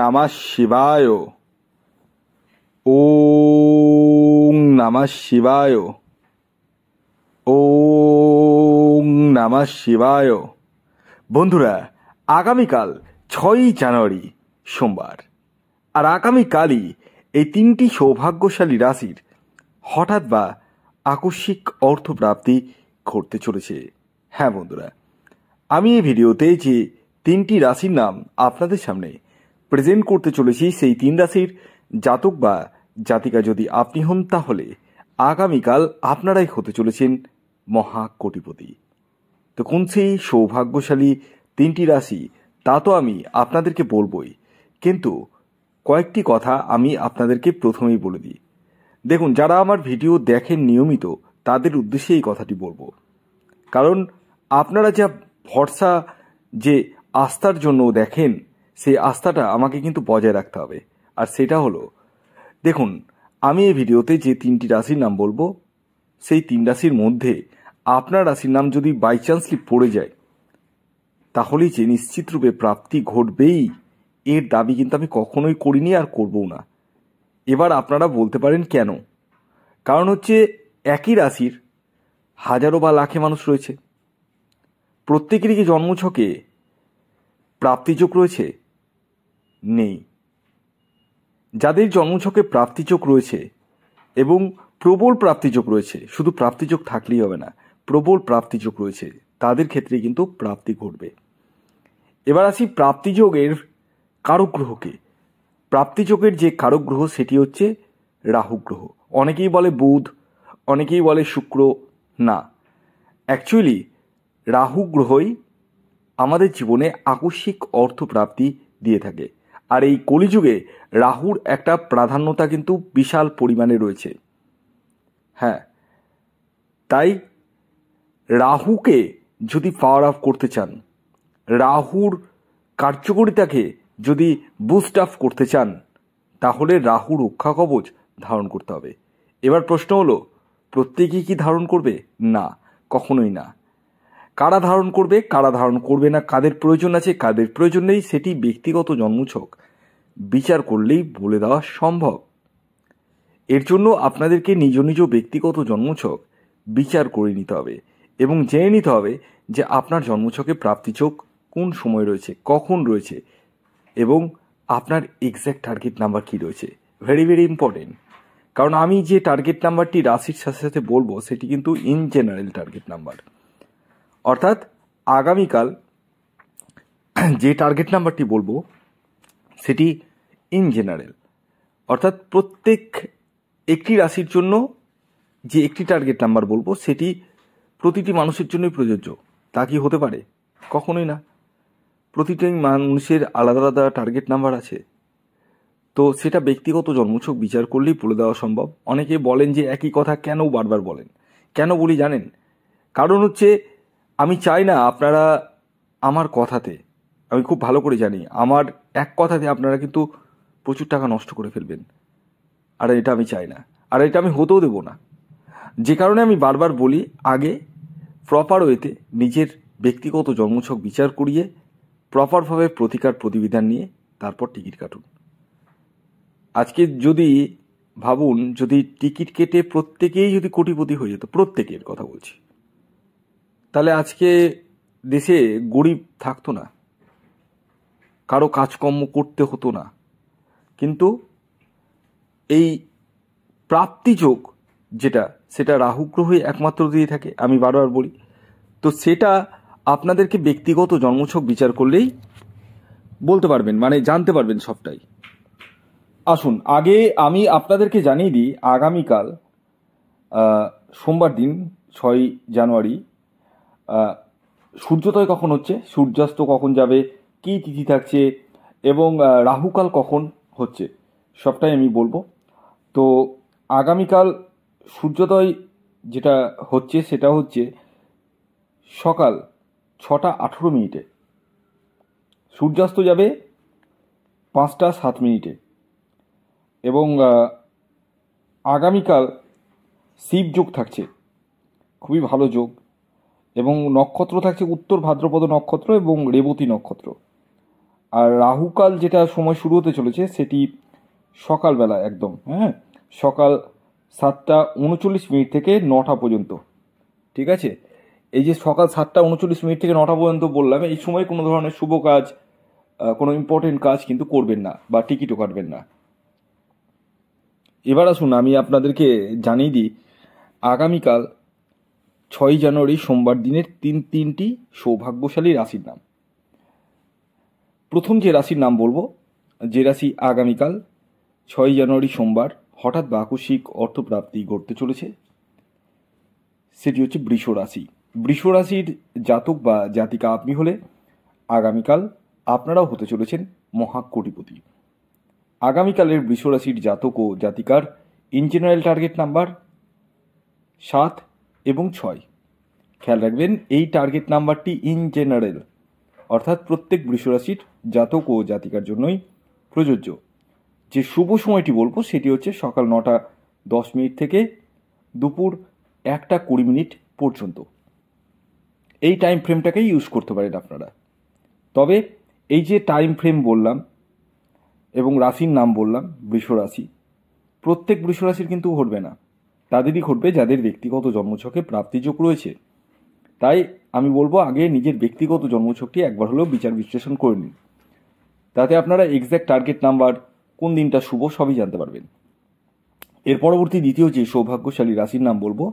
নমঃ শিবায়। ওং নমঃ শিবায়। ওং নমঃ শিবায়। বন্ধুরা, আগামীকাল 6ই জানুয়ারি সোমবার, আর আগামীকালই এই 3টি সৌভাগ্যশালী রাশির হঠাৎ বা আকস্মিক অর্থপ্রাপ্তি ঘটতে চলেছে। হ্যাঁ বন্ধুরা, আমি এই ভিডিওতে যে 3টি রাশির নাম আপনাদের সামনে প্রেজেন্ট করতে চলেছি, সেই 3 রাশির জাতক বা জাতিকা যদি আপনি হন, তাহলে আগামীকাল আপনারাই হতে চলেছেন মহা কোটিপতি। তো কোন সেই সৌভাগ্যশালী 3টি রাশি তা তো আমি আপনাদেরকে বলবই, কিন্তু কয়েকটি কথা আমি আপনাদেরকে প্রথমেই বলে দিই। দেখুন, যারা আমার ভিডিও দেখেন নিয়মিত, তাদের উদ্দেশ্যে এই কথাটি বলবো, কারণ আপনারা যা ভরসা, যে আস্থার জন্য দেখেন, সেই আস্থাটা আমাকে কিন্তু বজায় রাখতে হবে। আর সেটা হলো, দেখুন, আমি এই ভিডিওতে যে 3টি রাশির নাম বলবো, সেই 3 রাশির মধ্যে আপনার রাশির নাম যদি বাই চান্সলি পড়ে যায়, তাহলেই যে নিশ্চিত রূপে প্রাপ্তি ঘটবেই, এর দাবি কিন্তু আমি কখনোই করিনি আর করবও না। এবার আপনারা বলতে পারেন কেন? কারণ হচ্ছে, একই রাশির হাজারো বা লাখে মানুষ রয়েছে। প্রত্যেকেরই কি জন্মছকে প্রাপ্তিযোগ রয়েছে? নেই। যাদের জন্মছকে প্রাপ্তিযোগ রয়েছে এবং প্রবল প্রাপ্তিযোগ রয়েছে, শুধু প্রাপ্তিযোগ থাকলেই হবে না, প্রবল প্রাপ্তিযোগ রয়েছে, তাদের ক্ষেত্রে কিন্তু প্রাপ্তি ঘটবে। এবার আসি প্রাপ্তিযোগের কারক গ্রহকে। প্রাপ্তিযোগের যে কারক গ্রহ সেটি হচ্ছে রাহু গ্রহ। অনেকেই বলে বুধ, অনেকেই বলে শুক্র। না, অ্যাকচুয়ালি রাহু গ্রহই আমাদের জীবনে আকস্মিক অর্থপ্রাপ্তি দিয়ে থাকে। আর এই কলিযুগে রাহুর একটা প্রাধান্যতা কিন্তু বিশাল পরিমাণে রয়েছে। হ্যাঁ, তাই রাহুকে যদি পাওয়ার আপ করতে চান, রাহুর কার্যকরিতাকে যদি বুস্ট আপ করতে চান, তাহলে রাহু রক্ষা কবচ ধারণ করতে হবে। এবার প্রশ্ন হলো, প্রত্যেকেই কি ধারণ করবে? না, কখনোই না। কারা ধারণ করবে, কারা ধারণ করবে না, কাদের প্রয়োজন আছে, কাদের প্রয়োজন নেই, সেটি ব্যক্তিগত জন্মছক বিচার করলেই বলে দেওয়া সম্ভব। এর জন্য আপনাদেরকে নিজ নিজ ব্যক্তিগত জন্মছক বিচার করে নিতে হবে এবং জেনে নিতে হবে যে আপনার জন্মছকে প্রাপ্তিযোগ কোন সময় রয়েছে, কখন রয়েছে, এবং আপনার এক্স্যাক্ট টার্গেট নাম্বার কী রয়েছে। ভেরি ভেরি ইম্পর্টেন্ট, কারণ আমি যে টার্গেট নাম্বারটি রাশির সাথে সাথে বলবো, সেটি কিন্তু ইন জেনারেল টার্গেট নাম্বার। অর্থাৎ আগামীকাল যে টার্গেট নাম্বারটি বলবো সেটি ইন জেনারেল, অর্থাৎ প্রত্যেক একটি রাশির জন্য যে একটি টার্গেট নাম্বার বলবো, সেটি প্রতিটি মানুষের জন্যই প্রযোজ্য। তা কি হতে পারে? কখনোই না। প্রতিটি মানুষের আলাদা আলাদা টার্গেট নাম্বার আছে, তো সেটা ব্যক্তিগত জন্মছক বিচার করলেই বলে দেওয়া সম্ভব। অনেকে বলেন যে একই কথা কেন বারবার বলেন। কেন বলি জানেন? কারণ হচ্ছে, আমি চাই না আপনারা আমার কথাতে, আমি খুব ভালো করে জানি, আমার এক কথাতে আপনারা কিন্তু প্রচুর টাকা নষ্ট করে ফেলবেন, আর এটা আমি চাই না, আর এটা আমি হতেও দেবো না। যে কারণে আমি বারবার বলি, আগে প্রপার ওয়েতে নিজের ব্যক্তিগত জন্মছক বিচার করিয়ে প্রপারভাবে প্রতিকার প্রতিবিধান নিয়ে তারপর টিকিট কাটুন। আজকে যদি ভাবুন, যদি টিকিট কেটে প্রত্যেকেই যদি কোটিপতি হয়ে যেত, প্রত্যেকের কথা বলছি, তাহলে আজকে দেশে গরিব থাকতো না, কারো কাজকর্ম করতে হতো না। কিন্তু এই প্রাপ্তিযোগ যেটা, সেটা রাহু গ্রহই একমাত্র দিয়ে থাকে, আমি বারবার বলি। তো সেটা আপনাদেরকে ব্যক্তিগত জন্মছক বিচার করলেই বলতে পারবেন, মানে জানতে পারবেন সবটাই। আসুন, আগে আমি আপনাদেরকে জানিয়ে দিই, আগামীকাল সোমবার দিন 6 জানুয়ারি সূর্যোদয় কখন হচ্ছে, সূর্যাস্ত কখন যাবে, কী তিথি থাকছে, এবং রাহুকাল কখন হচ্ছে, সবটাই আমি বলবো। তো আগামীকাল সূর্যোদয় যেটা হচ্ছে, সেটা হচ্ছে সকাল 6টা 18 মিনিটে। সূর্যাস্ত যাবে 5টা 7 মিনিটে। এবং আগামীকাল শিব যোগ থাকছে, খুবই ভালো যোগ, এবং নক্ষত্র থাকছে উত্তর ভাদ্রপদ নক্ষত্র এবং রেবতী নক্ষত্র। আর রাহুকাল যেটা সময় শুরু হতে চলেছে সেটি সকালবেলা একদম, হ্যাঁ, সকাল 7টা 39 মিনিট থেকে 9টা পর্যন্ত। ঠিক আছে, এই যে সকাল 7টা 39 মিনিট থেকে 9টা পর্যন্ত বললাম, এই সময় কোনো ধরনের শুভ কাজ, কোনো ইম্পর্টেন্ট কাজ কিন্তু করবেন না বা টিকিটও কাটবেন না। এবার আসুন আমি আপনাদেরকে জানিয়ে দিই আগামীকাল 6 জানুয়ারি সোমবার দিনের তিনটি সৌভাগ্যশালী রাশির নাম। প্রথম যে রাশির নাম বলবো, যে রাশি আগামীকাল 6 জানুয়ারি সোমবার হঠাৎ বা আকস্মিক অর্থপ্রাপ্তি ঘটতে চলেছে, সেটি হচ্ছে বৃষ রাশি। বৃষ রাশির জাতক বা জাতিকা আপনি হলে আগামীকাল আপনারাও হতে চলেছেন মহাকোটিপতি। আগামীকালের বৃষ রাশির জাতক ও জাতিকার ইন জেনারেল টার্গেট নাম্বার 7 এবং 6। খেয়াল রাখবেন এই টার্গেট নাম্বারটি ইন জেনারেল, অর্থাৎ প্রত্যেক বৃষ রাশির জাতক ও জাতিকার জন্যই প্রযোজ্য। যে শুভ সময়টি বলবো সেটি হচ্ছে সকাল 9টা 10 মিনিট থেকে দুপুর 1টা 20 মিনিট পর্যন্ত। এই টাইম ফ্রেমটাকেই ইউজ করতে পারেন আপনারা। তবে এই যে টাইম ফ্রেম বললাম এবং রাশির নাম বললাম বৃষ রাশি, প্রত্যেক বৃষ রাশির কিন্তু ঘটবে না, তাদেরই ঘটবে যাদের ব্যক্তিগত জন্মছকে প্রাপ্তিযোগ রয়েছে। তাই আমি বলবো আগে নিজের ব্যক্তিগত জন্মছকটি একবার হলেও বিচার বিশ্লেষণ করে নিন, তাতে আপনারা এক্স্যাক্ট টার্গেট নাম্বার, কোন দিনটা শুভ, সবই জানতে পারবেন। এর পরবর্তী দ্বিতীয় যে সৌভাগ্যশালী রাশির নাম বলবো,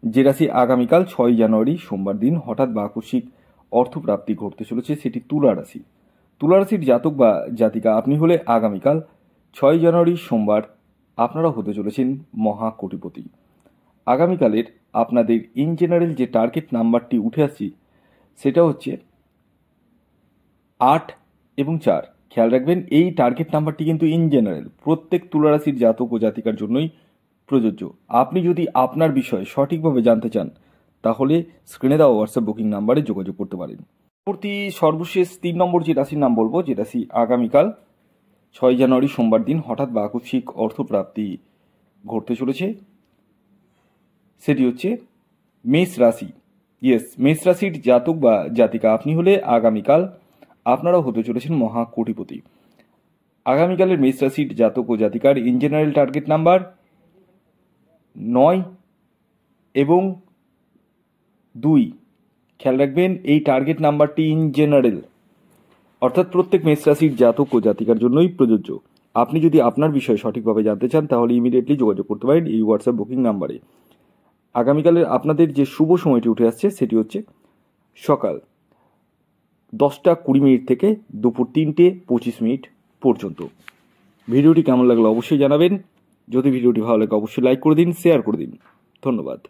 যে রাশি আগামীকাল 6 জানুয়ারি সোমবার দিন হঠাৎ বা আকস্মিক অর্থপ্রাপ্তি ঘটতে চলেছে, সেটি তুলা রাশি। তুলা রাশির জাতক বা জাতিকা আপনি হলে আগামীকাল 6 জানুয়ারি সোমবার আপনারা হতে চলেছেন মহাকোটিপতি। আগামীকালের আপনাদের ইন জেনারেল যে টার্গেট নাম্বারটি উঠে আসছি সেটা হচ্ছে 8 এবং 4। খেয়াল রাখবেন এই টার্গেট নাম্বারটি কিন্তু ইন জেনারেল প্রত্যেক তুলা রাশির জাতক ও জাতিকার জন্যই প্রযোজ্য। আপনি যদি আপনার বিষয়ে সঠিকভাবে জানতে চান তাহলে স্ক্রিনে দেওয়া হোয়াটসঅ্যাপ বুকিং নাম্বারে যোগাযোগ করতে পারেন। পরবর্তী সর্বশেষ 3 নম্বর যে রাশির নাম বলবো, যে রাশি আগামীকাল 6 জানুয়ারি সোমবার দিন হঠাৎ বা আকস্মিক অর্থপ্রাপ্তি ঘটতে চলেছে, সেটি হচ্ছে মেষ রাশি। মেষ রাশির জাতক বা জাতিকা আপনি হলে আগামীকাল আপনারাও হতে চলেছেন মহাকোটিপতি। আগামীকালের মেষ রাশির জাতক ও জাতিকার ইন জেনারেল টার্গেট নাম্বার 9 এবং 2। খেয়াল রাখবেন এই টার্গেট নাম্বারটি ইন জেনারেল, অর্থাৎ প্রত্যেক মেষ রাশির জাতক ও জাতিকার জন্যই প্রযোজ্য। আপনি যদি আপনার বিষয়ে সঠিকভাবে জানতে চান তাহলে ইমিডিয়েটলি যোগাযোগ করতে পারেন এই হোয়াটসঅ্যাপ বুকিং নাম্বারে। আগামীকালের আপনাদের যে শুভ সময়টি উঠে আসছে সেটি হচ্ছে সকাল 10টা 20 মিনিট থেকে দুপুর 3টে 25 মিনিট পর্যন্ত। ভিডিওটি কেমন লাগলো অবশ্যই জানাবেন। যদি ভিডিওটি ভালো লাগে অবশ্যই লাইক করে দিন, শেয়ার করে দিন। ধন্যবাদ।